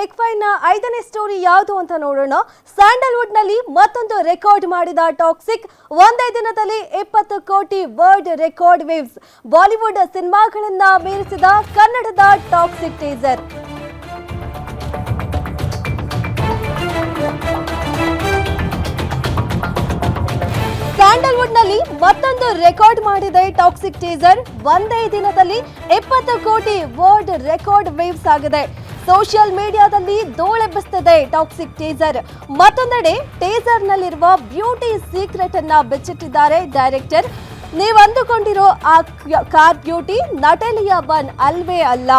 Big five ನ 5ನೇ story ಯಾವುದು ಅಂತ ನೋಡೋಣ. ಸ್ಯಾಂಡಲ್ವುಡ್ ನಲ್ಲಿ ಮತ್ತೊಂದು ರೆಕಾರ್ಡ್ ಮಾಡಿದ ಟಾಕ್ಸಿಕ್ ಒಂದೇ ದಿನದಲ್ಲಿ 20 ಕೋಟಿ ವರ್ಲ್ಡ್ ರೆಕಾರ್ಡ್ ವ್ಯೂಸ್. ಬಾಲಿವುಡ್ ಸಿನಿಮಾಗಳನ್ನ ಮೀರಿಸಿದ ಕನ್ನಡದ ಟಾಕ್ಸಿಕ್ ಟೀಸರ್. ಸ್ಯಾಂಡಲ್ವುಡ್ ನಲ್ಲಿ ಮತ್ತೊಂದು ರೆಕಾರ್ಡ್ ಮಾಡಿದೆ ಟಾಕ್ಸಿಕ್ ಟೀಸರ್. ಒಂದೇ ದಿನದಲ್ಲಿ 20 ಕೋಟಿ ವರ್ಲ್ಡ್ ರೆಕಾರ್ಡ್ ವ್ಯೂಸ್ ಆಗಿದೆ. ಸೋಷಿಯಲ್ ಮೀಡಿಯಾದಲ್ಲಿ ಧೂಳೆಬ್ಬಿಸುತ್ತಿದೆ ಟಾಕ್ಸಿಕ್ ಟೀಸರ್. ಮತ್ತೊಂದೆಡೆ ಟೀಸರ್ ನಲ್ಲಿರುವ ಬ್ಯೂಟಿ ಸೀಕ್ರೆಟ್ ಅನ್ನ ಬಿಚ್ಚಿಟ್ಟಿದ್ದಾರೆ ಡೈರೆಕ್ಟರ್. ನೀವು ಅಂದುಕೊಂಡಿರೋ ಆ ಕಾರ್ ಬ್ಯೂಟಿ ನಟಾಲಿಯಾ ಬನ್ ಅಲ್ವೇ ಅಲ್ಲ.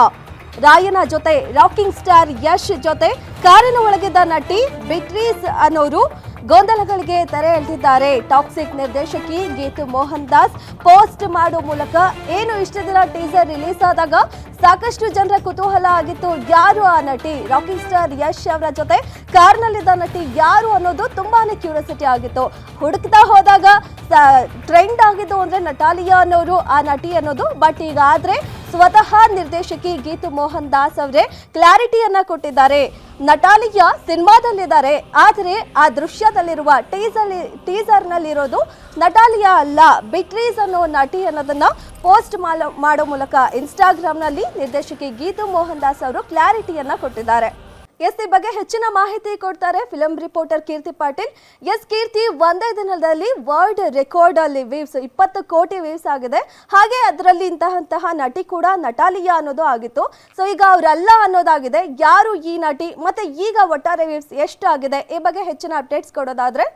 ರಾಯನ ಜೊತೆ ರಾಕಿಂಗ್ ಸ್ಟಾರ್ ಯಶ್ ಜೊತೆ ಕಾರಿನ ಒಳಗಿದ್ದ ನಟಿ ಬಿಟ್ರೀಸ್ ಅನ್ನೋರು ಗೊಂದಲಗಳಿಗೆ ತೆರೆ ಎಳೆದಿದ್ದಾರೆ. ಟಾಕ್ಸಿಕ್ ನಿರ್ದೇಶಕಿ ಗೀತು ಮೋಹನ್ ದಾಸ್ ಪೋಸ್ಟ್ ಮಾಡೋ ಮೂಲಕ ಏನು ಇಷ್ಟು ದಿನ ಟೀಸರ್ ರಿಲೀಸ್ ಆದಾಗ ಸಾಕಷ್ಟು ಜನರ ಕುತೂಹಲ ಆಗಿತ್ತು, ಯಾರು ಆ ನಟಿ, ರಾಕಿಂಗ್ ಸ್ಟಾರ್ ಯಶ್ ಅವರ ಜೊತೆ ಕಾರ್ನಲ್ಲಿದ್ದ ನಟಿ ಯಾರು ಅನ್ನೋದು ತುಂಬಾನೇ ಕ್ಯೂರಿಯಾಸಿಟಿ ಆಗಿತ್ತು. ಹುಡುಕ್ತಾ ಹೋದಾಗ ಟ್ರೆಂಡ್ ಆಗಿದ್ದು ಅಂದ್ರೆ ನಟಾಲಿಯಾ ಅನ್ನೋರು ಆ ನಟಿ ಅನ್ನೋದು. ಬಟ್ ಈಗ ಆದ್ರೆ ಸ್ವತಃ ನಿರ್ದೇಶಕಿ ಗೀತು ಮೋಹನ್ ದಾಸ್ ಅವರೇ ಕ್ಲಾರಿಟಿಯನ್ನ ಕೊಟ್ಟಿದ್ದಾರೆ. ನಟಾಲಿಯಾ ಸಿನಿಮಾದಲ್ಲಿದ್ದಾರೆ, ಆದರೆ ಆ ದೃಶ್ಯದಲ್ಲಿರುವ ಟೀಸರ್ ನಲ್ಲಿರೋದು ನಟಾಲಿಯಾ ಅಲ್ಲ, ಬಿಟ್ರೀಸ್ ಅನ್ನೋ ನಟಿ ಅನ್ನೋದನ್ನ ಪೋಸ್ಟ್ ಮಾಡೋ ಮೂಲಕ ಇನ್ಸ್ಟಾಗ್ರಾಮ್ ನಲ್ಲಿ ನಿರ್ದೇಶಕಿ ಗೀತು ಮೋಹನ್ ದಾಸ್ ಅವರು ಕ್ಲಾರಿಟಿಯನ್ನ ಕೊಟ್ಟಿದ್ದಾರೆ. ಈ ಬಗ್ಗೆ ಹೆಚ್ಚಿನ ಮಾಹಿತಿ ಕೊಡ್ತಾರೆ ಫಿಲಂ ರಿಪೋರ್ಟರ್ ಕೀರ್ತಿ ಪಾಟೀಲ್. ಕೀರ್ತಿ, ಒಂದೇ ದಿನದಲ್ಲಿ ವರ್ಲ್ಡ್ ರೆಕಾರ್ಡ್ ಅಲ್ಲಿ ವ್ಯೂಸ್ 20 ಕೋಟಿ ವ್ಯೂಸ್ ಆಗಿದೆ. ಹಾಗೆ ಅದರಲ್ಲಿ ಇಂತಹ ನಟಿ ಕೂಡ ನಟಾಲಿಯಾ ಅನ್ನೋದು ಆಗಿತ್ತು. ಸೊ ಈಗ ಅವರಲ್ಲ ಅನ್ನೋದಾಗಿದೆ. ಯಾರು ಈ ನಟಿ, ಮತ್ತೆ ಈಗ ಒಟ್ಟಾರೆ ವ್ಯೂಸ್ ಎಷ್ಟು ಆಗಿದೆ, ಈ ಬಗ್ಗೆ ಹೆಚ್ಚಿನ ಅಪ್ಡೇಟ್ಸ್ ಕೊಡೋದಾದ್ರೆ?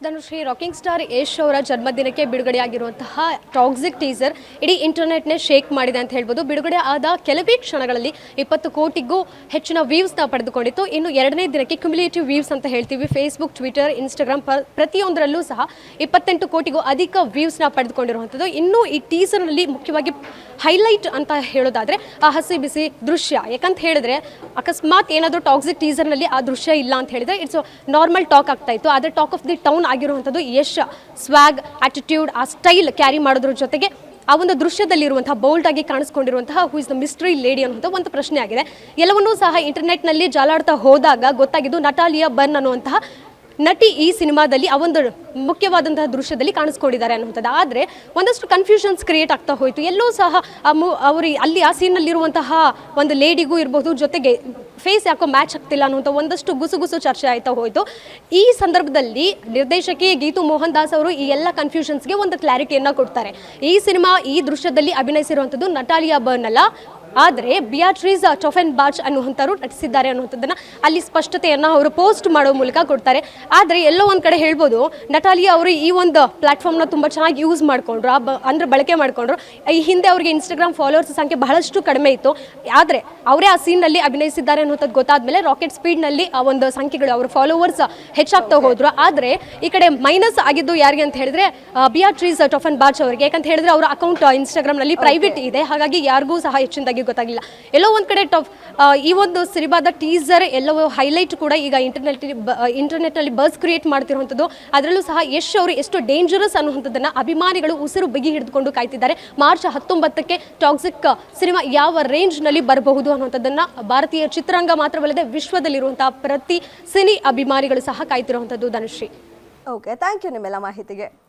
ಧನುಶ್ರೀ, ರಾಕಿಂಗ್ ಸ್ಟಾರ್ ಯಶ್ ಅವರ ಜನ್ಮದಿನಕ್ಕೆ ಬಿಡುಗಡೆಯಾಗಿರುವಂತಹ ಟಾಕ್ಸಿಕ್ ಟೀಸರ್ ಇಡೀ ಇಂಟರ್ನೆಟ್ನೇ ಶೇಕ್ ಮಾಡಿದೆ ಅಂತ ಹೇಳ್ಬೋದು. ಬಿಡುಗಡೆ ಆದ ಕೆಲವೇ ಕ್ಷಣಗಳಲ್ಲಿ 20 ಕೋಟಿಗೂ ಹೆಚ್ಚಿನ ವ್ಯೂಸ್ನ ಪಡೆದುಕೊಂಡಿತ್ತು. ಇನ್ನು ಎರಡನೇ ದಿನಕ್ಕೆ ಕ್ಯುಮ್ಯುಲೇಟಿವ್ ವ್ಯೂಸ್ ಅಂತ ಹೇಳ್ತೀವಿ, ಫೇಸ್ಬುಕ್, ಟ್ವಿಟರ್, ಇನ್ಸ್ಟಾಗ್ರಾಮ್ ಪ್ರತಿಯೊಂದರಲ್ಲೂ ಸಹ 28 ಕೋಟಿಗೂ ಅಧಿಕ ವ್ಯೂಸ್ನ ಪಡೆದುಕೊಂಡಿರುವಂಥದ್ದು. ಇನ್ನು ಈ ಟೀಸರ್ನಲ್ಲಿ ಮುಖ್ಯವಾಗಿ ಹೈಲೈಟ್ ಅಂತ ಹೇಳೋದಾದರೆ ಆ ಹಸಿ ಬಿಸಿ ದೃಶ್ಯ. ಯಾಕಂತ ಹೇಳಿದ್ರೆ ಅಕಸ್ಮಾತ್ ಏನಾದರೂ ಟಾಕ್ಸಿಕ್ ಟೀಸರ್ನಲ್ಲಿ ಆ ದೃಶ್ಯ ಇಲ್ಲ ಅಂತ ಹೇಳಿದ್ರೆ ಇಟ್ಸ್ ನಾರ್ಮಲ್ ಟಾಕ್ ಆಗ್ತಾ ಇತ್ತು. ಆದರೆ ಟಾಕ್ ಆಫ್ ದಿ ಟೌನ್ ಆಗಿರುವಂಥದ್ದು ಯಶ್ ಸ್ವಾಗ್, ಆಟಿಟ್ಯೂಡ್, ಆ ಸ್ಟೈಲ್ ಕ್ಯಾರಿ ಮಾಡೋದ್ರ ಜೊತೆಗೆ ಆ ಒಂದು ದೃಶ್ಯದಲ್ಲಿರುವಂತಹ ಬೋಲ್ಡ್ ಆಗಿ ಕಾಣಿಸ್ಕೊಂಡಿರುವಂತಹ who is the mystery lady ಅನ್ನುವಂಥ ಒಂದು ಪ್ರಶ್ನೆ ಆಗಿದೆ. ಎಲ್ಲವನ್ನೂ ಸಹ ಇಂಟರ್ನೆಟ್ನಲ್ಲಿ ಜಾಲಾಡ್ತಾ ಹೋದಾಗ ಗೊತ್ತಾಗಿದ್ದು ನಟಾಲಿಯಾ ಬನ್ ಅನ್ನುವಂತಹ ನಟಿ ಈ ಸಿನಿಮಾದಲ್ಲಿ ಆ ಒಂದು ಮುಖ್ಯವಾದಂತಹ ದೃಶ್ಯದಲ್ಲಿ ಕಾಣಿಸ್ಕೊಂಡಿದ್ದಾರೆ ಅನ್ನುವಂಥದ್ದು. ಆದರೆ ಒಂದಷ್ಟು ಕನ್ಫ್ಯೂಷನ್ಸ್ ಕ್ರಿಯೇಟ್ ಆಗ್ತಾ ಹೋಯಿತು. ಎಲ್ಲೂ ಸಹ ಅವರು ಅಲ್ಲಿ ಆ ಸೀನಲ್ಲಿರುವಂತಹ ಒಂದು ಲೇಡಿಗೂ ಇರ್ಬೋದು, ಜೊತೆಗೆ ಫೇಸ್ ಯಾಕೋ ಮ್ಯಾಚ್ ಆಗ್ತಿಲ್ಲ ಅನ್ನುವಂಥ ಒಂದಷ್ಟು ಗುಸುಗುಸು ಚರ್ಚೆ ಆಯ್ತಾ ಹೋಯಿತು. ಈ ಸಂದರ್ಭದಲ್ಲಿ ನಿರ್ದೇಶಕಿ ಗೀತು ಮೋಹನ್ ದಾಸ್ ಅವರು ಈ ಎಲ್ಲ ಕನ್ಫ್ಯೂಷನ್ಸ್ಗೆ ಒಂದು ಕ್ಲಾರಿಟಿಯನ್ನು ಕೊಡ್ತಾರೆ. ಈ ಸಿನಿಮಾ ಈ ದೃಶ್ಯದಲ್ಲಿ ಅಭಿನಯಿಸಿರುವಂಥದ್ದು ನಟಾಲಿಯಾ ಬರ್ನ್ ಅಲ್ಲ, ಆದರೆ ಬಿಯಾಟ್ರೀಸ್ ಚೊಫೆನ್ಬಾಚ್ ಅನ್ನುವಂಥವ್ರು ನಟಿಸಿದ್ದಾರೆ ಅನ್ನುವಂಥದ್ದನ್ನು ಅಲ್ಲಿ ಸ್ಪಷ್ಟತೆಯನ್ನು ಅವರು ಪೋಸ್ಟ್ ಮಾಡೋ ಮೂಲಕ ಕೊಡ್ತಾರೆ. ಆದರೆ ಎಲ್ಲೋ ಒಂದು ಕಡೆ ಹೇಳ್ಬೋದು, ನಟಾಲಿಯಾ ಅವರು ಈ ಒಂದು ಪ್ಲಾಟ್ಫಾರ್ಮ್ನ ತುಂಬ ಚೆನ್ನಾಗಿ ಯೂಸ್ ಮಾಡಿಕೊಂಡ್ರು, ಅಂದರೆ ಬಳಕೆ ಮಾಡಿಕೊಂಡ್ರು. ಈ ಹಿಂದೆ ಅವರಿಗೆ ಇನ್ಸ್ಟಾಗ್ರಾಮ್ ಫಾಲೋವರ್ಸ್ ಸಂಖ್ಯೆ ಬಹಳಷ್ಟು ಕಡಿಮೆ ಇತ್ತು. ಆದರೆ ಅವರೇ ಆ ಸೀನ್ನಲ್ಲಿ ಅಭಿನಯಿಸಿದ್ದಾರೆ ಅನ್ನೋಂಥದ್ದು ಗೊತ್ತಾದ ಮೇಲೆ ರಾಕೆಟ್ ಸ್ಪೀಡ್ನಲ್ಲಿ ಆ ಒಂದು ಸಂಖ್ಯೆಗಳು, ಅವರ ಫಾಲೋವರ್ಸ್ ಹೆಚ್ಚಾಗ್ತಾ ಹೋದ್ರು. ಆದರೆ ಈ ಕಡೆ ಮೈನಸ್ ಆಗಿದ್ದು ಯಾರಿಗೆ ಅಂತ ಹೇಳಿದ್ರೆ ಬಿಯಾಟ್ರೀಸ್ ಚೊಫೆನ್ಬಾಚ್ ಅವರಿಗೆ. ಯಾಕಂತ ಹೇಳಿದ್ರೆ ಅವರ ಅಕೌಂಟ್ ಇನ್ಸ್ಟಾಗ್ರಾಮ್ನಲ್ಲಿ ಪ್ರೈವೇಟ್ ಇದೆ, ಹಾಗಾಗಿ ಯಾರಿಗೂ ಸಹ ಹೆಚ್ಚಿನದಾಗಿ ಗೊತ್ತಾಗಿಲ್ಲ. ಎಲ್ಲೋ ಒಂದು ಕಡೆ ಈ ಒಂದು ಸಿನಿಮಾದ ಟೀಸರ್ ಎಲ್ಲವೂ ಹೈಲೈಟ್ ಕೂಡ ಈಗ ಇಂಟರ್ನೆಟ್ನಲ್ಲಿ ಬಸ್ ಕ್ರಿಯೇಟ್ ಮಾಡ್ತಿರುವಂಥದ್ದು. ಅದರಲ್ಲೂ ಸಹ ಯಶ್ ಅವರು ಎಷ್ಟು ಡೇಂಜರಸ್ ಅನ್ನುವಂಥದ್ದನ್ನು ಅಭಿಮಾನಿಗಳು ಉಸಿರು ಬಿಗಿ ಹಿಡಿದುಕೊಂಡು ಕಾಯ್ತಿದ್ದಾರೆ. ಮಾರ್ಚ್ 19ಕ್ಕೆ ಟಾಕ್ಸಿಕ್ ಸಿನಿಮಾ ಯಾವ ರೇಂಜ್ನಲ್ಲಿ ಬರಬಹುದು ಅನ್ನುವಂಥದ್ದನ್ನು ಭಾರತೀಯ ಚಿತ್ರರಂಗ ಮಾತ್ರವಲ್ಲದೆ ವಿಶ್ವದಲ್ಲಿರುವಂತಹ ಪ್ರತಿ ಸಿನಿ ಅಭಿಮಾನಿಗಳು ಸಹ ಕಾಯ್ತಿರುವಂಥದ್ದು. ಧನುಶ್ರೀ, ಓಕೆ, ಥ್ಯಾಂಕ್ ಯು ನಿಮ್ಮೆಲ್ಲ ಮಾಹಿತಿಗೆ.